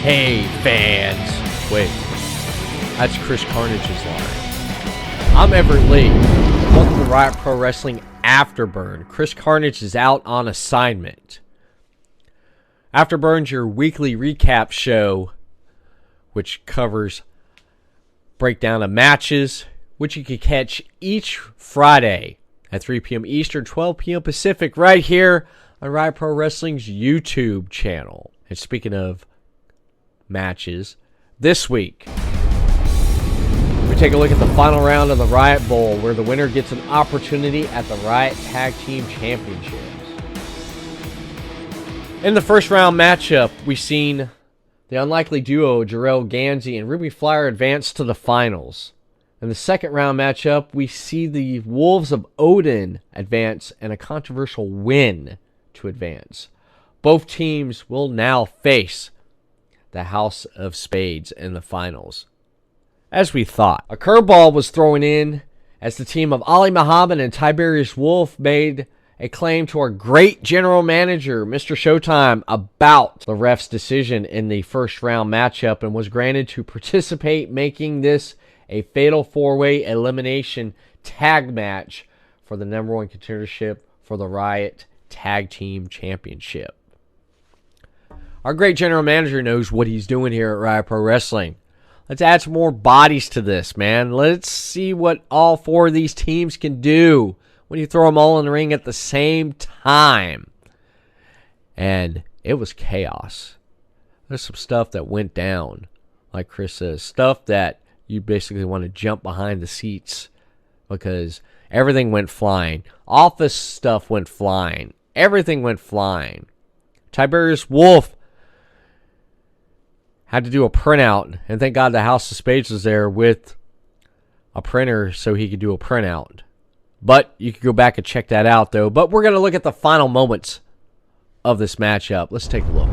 Hey fans. Wait, that's Chris Carnage's line. I'm Everett Lee. Welcome to Riot Pro Wrestling Afterburn. Chris Carnage is out on assignment. Afterburn's your weekly recap show, which covers breakdown of matches, which you can catch each Friday at 3 p.m. Eastern, 12 p.m. Pacific, right here on Riot Pro Wrestling's YouTube channel. And speaking of matches, this week we take a look at the final round of the Riot Bowl, where the winner gets an opportunity at the Riot Tag Team Championships. In the first round matchup, we've seen the unlikely duo Jarrell Gansey and Ruby Flyer advance to the finals. In the second round matchup, we see the Wolves of Odin advance and a controversial win to advance. Both teams will now face the House of Spades in the finals. As we thought, a curveball was thrown in as the team of Ali Muhammad and Tiberius Wolf made a claim to our great general manager, Mr. Showtime, about the ref's decision in the first round matchup and was granted to participate, making this a fatal four-way elimination tag match for the number one contendership for the Riot Tag Team Championship. Our great general manager knows what he's doing here at Riot Pro Wrestling. Let's add some more bodies to this, man. Let's see what all four of these teams can do when you throw them all in the ring at the same time. And it was chaos. There's some stuff that went down, like Chris says. Stuff that you basically want to jump behind the seats because everything went flying. Office stuff went flying. Everything went flying. Tiberius Wolf had to do a printout, and thank God the House of Spades was there with a printer so he could do a printout. But you can go back and check that out, though. But we're going to look at the final moments of this matchup. Let's take a look.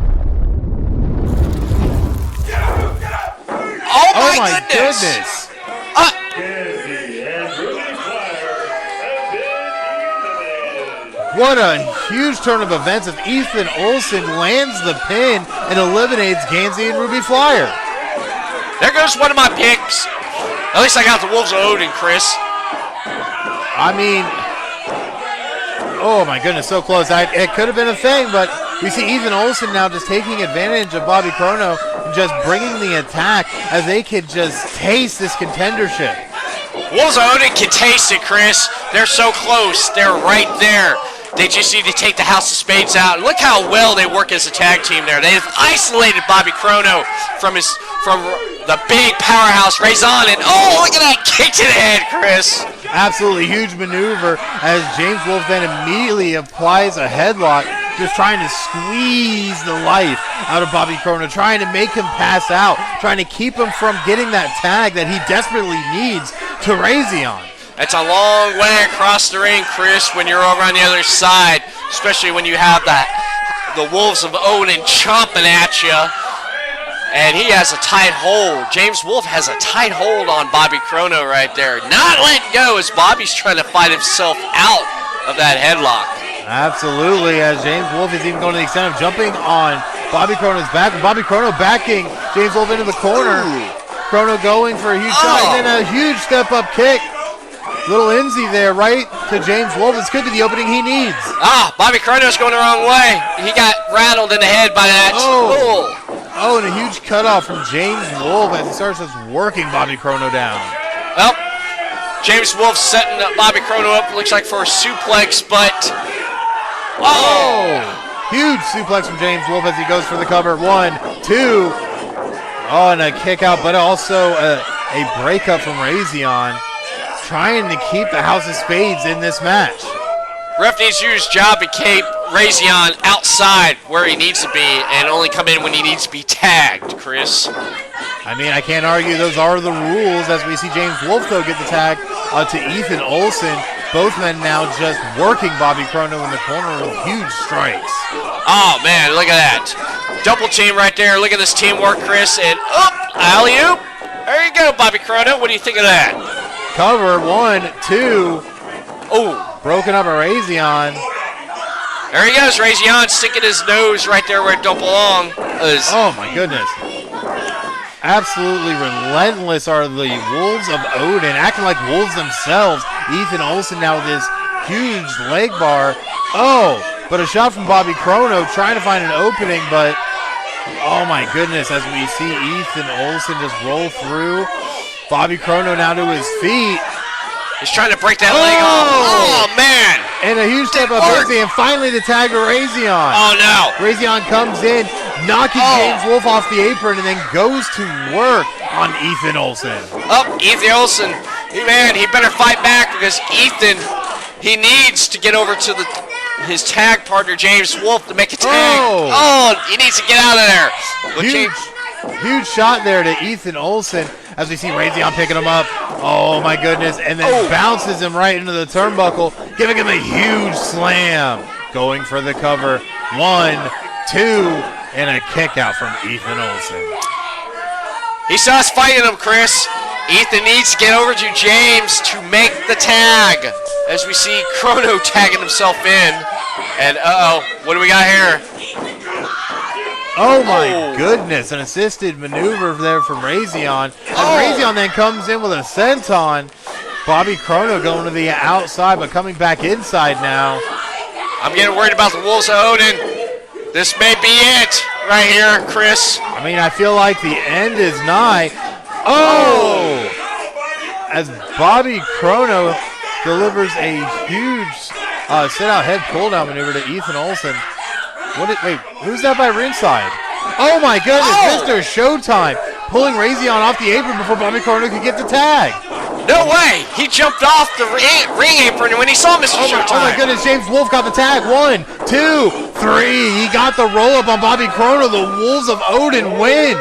Oh my goodness. What a huge turn of events as Ethan Olsen lands the pin and eliminates Gansey and Ruby Flyer. There goes one of my picks. At least I got the Wolves of Odin, Chris. I mean, oh my goodness, so close. It could have been a thing, but we see Ethan Olsen now just taking advantage of Bobby Chrono and just bringing the attack as they could just taste this contendership. Wolves of Odin can taste it, Chris. They're so close. They're right there. They just need to take the House of Spades out. Look how well they work as a tag team there. They've isolated Bobby Chrono from the big powerhouse Razon, and oh, look at that kick to the head, Chris. Absolutely huge maneuver as James Wolf then immediately applies a headlock, just trying to squeeze the life out of Bobby Chrono, trying to make him pass out, trying to keep him from getting that tag that he desperately needs to Razon. It's a long way across the ring, Chris, when you're over on the other side, especially when you have the Wolves of Odin chomping at you. And he has a tight hold. James Wolf has a tight hold on Bobby Chrono right there. Not letting go as Bobby's trying to fight himself out of that headlock. Absolutely, as James Wolf is even going to the extent of jumping on Bobby Chrono's back. Bobby Chrono backing James Wolf into the corner. Chrono going for a huge shot, and then a huge step-up kick. Little Enzy there, right to James Wolf. This could be the opening he needs. Bobby Chrono's going the wrong way. He got rattled in the head by that. Oh, and a huge cutoff from James Wolf as he starts just working Bobby Chrono down. Well, James Wolf setting up Bobby Chrono up, looks like for a suplex, but... Huge suplex from James Wolf as he goes for the cover. 1, 2. Oh, and a kick out, but also a breakup from Razon, trying to keep the House of Spades in this match. Ref needs to use job to keep Razon outside where he needs to be and only come in when he needs to be tagged, Chris. I mean, I can't argue those are the rules as we see James Wolf, though, get the tag to Ethan Olsen. Both men now just working Bobby Chrono in the corner with huge strikes. Oh, man, look at that. Double team right there. Look at this teamwork, Chris. And, alley-oop. There you go, Bobby Chrono. What do you think of that? Cover, 1, 2. Broken up a Razon. There he goes, Razon sticking his nose right there where it don't belong. Oh my goodness. Absolutely relentless are the Wolves of Odin, acting like wolves themselves. Ethan Olsen now with his huge leg bar. Oh, but a shot from Bobby Chrono trying to find an opening, but oh my goodness, as we see Ethan Olsen just roll through. Bobby Chrono now to his feet. He's trying to break that leg off. Oh, man. And a huge step up Lindsay, and finally the tag to Razion. Oh, no. Razion comes in, knocking James Wolf off the apron, and then goes to work on Ethan Olsen. Ethan Olsen. Man, he better fight back because Ethan, he needs to get over to his tag partner, James Wolf, to make a tag. Oh, he needs to get out of there. Huge shot there to Ethan Olsen as we see Razion picking him up. Oh my goodness, and then bounces him right into the turnbuckle, giving him a huge slam. Going for the cover. 1, 2, and a kick out from Ethan Olsen. He saw us fighting him, Chris. Ethan needs to get over to James to make the tag. As we see Chrono tagging himself in. And what do we got here? Oh my goodness, an assisted maneuver there from Razion. As Razion then comes in with a senton. Bobby Chrono going to the outside, but coming back inside now. I'm getting worried about the Wolves of Odin. This may be it right here, Chris. I mean, I feel like the end is nigh. Oh! As Bobby Chrono delivers a huge sit-out head pull-down maneuver to Ethan Olsen. Wait, who's that by ringside? Oh my goodness, Mr. Showtime pulling Razion off the apron before Bobby Chrono could get the tag. No way! He jumped off the ring apron when he saw Mr. Showtime. Oh my goodness, James Wolf got the tag. 1, 2, 3. He got the roll-up on Bobby Chrono. The Wolves of Odin win.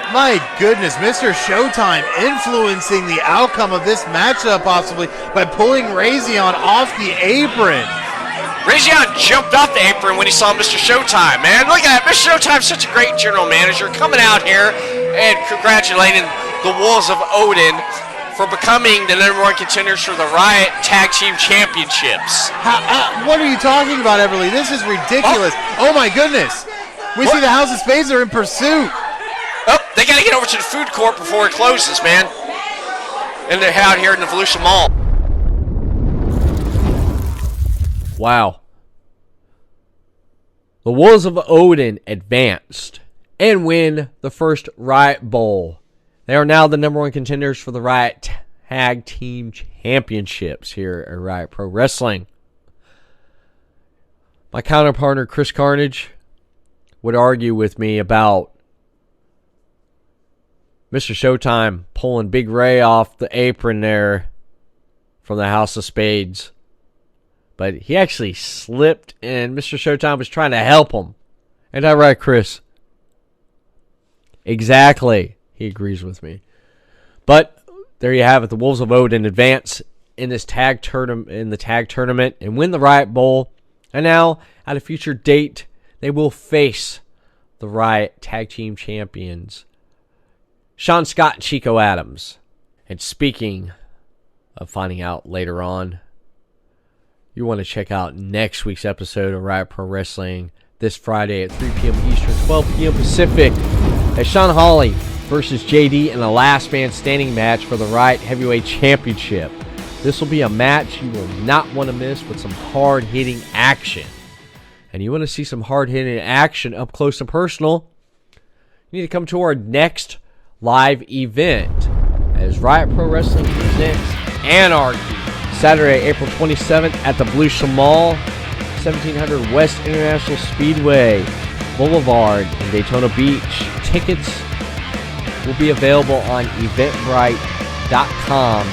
My goodness, Mr. Showtime influencing the outcome of this matchup possibly by pulling Razion off the apron. Razion jumped off the apron when he saw Mr. Showtime, man. Look at that. Mr. Showtime's such a great general manager coming out here and congratulating the Wolves of Odin for becoming the #1 contenders for the Riot Tag Team Championships. What are you talking about, Everett Lee? This is ridiculous. Oh my goodness. We see the House of Spades are in pursuit. They got to get over to the food court before it closes, man. And they're out here in the Volusia Mall. Wow. The Wolves of Odin advanced and win the first Riot Bowl. They are now the #1 contenders for the Riot Tag Team Championships here at Riot Pro Wrestling. My counterpartner, Chris Carnage, would argue with me about Mr. Showtime pulling Big Ray off the apron there from the House of Spades. But he actually slipped, and Mr. Showtime was trying to help him. Ain't that right, Chris? Exactly. He agrees with me. But there you have it. The Wolves of Odin advance in this tag tournament and win the Riot Bowl. And now, at a future date, they will face the Riot Tag Team Champions, Sean Scott and Chico Adams. And speaking of finding out later on, you want to check out next week's episode of Riot Pro Wrestling this Friday at 3 p.m. Eastern, 12 p.m. Pacific, as Sean Hawley versus JD in a last man standing match for the Riot Heavyweight Championship. This will be a match you will not want to miss with some hard-hitting action. And you want to see some hard-hitting action up close and personal, you need to come to our next live event as Riot Pro Wrestling presents Anarchy, Saturday, April 27th at the Volusia Mall, 1700 West International Speedway Boulevard in Daytona Beach. Tickets will be available on eventbrite.com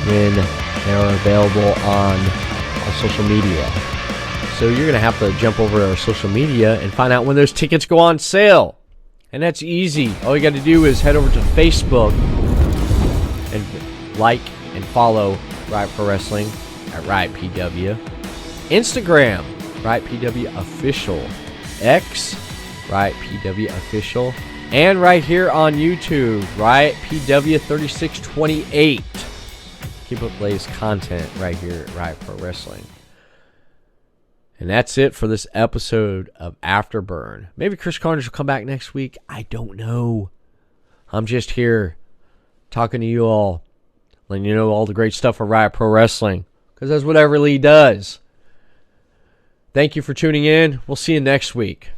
when they are available on our social media. So you're going to have to jump over to our social media and find out when those tickets go on sale. And that's easy. All you got to do is head over to Facebook and like and follow Riot Pro Wrestling at Riot PW. Instagram, Riot PW Official. X, Riot PW Official. And right here on YouTube, Riot PW 3628. Keep up latest content right here at Riot Pro Wrestling. And that's it for this episode of Afterburn. Maybe Chris Carnage will come back next week. I don't know. I'm just here talking to you all, letting you know all the great stuff for Riot Pro Wrestling, because that's what Everett Lee does. Thank you for tuning in. We'll see you next week.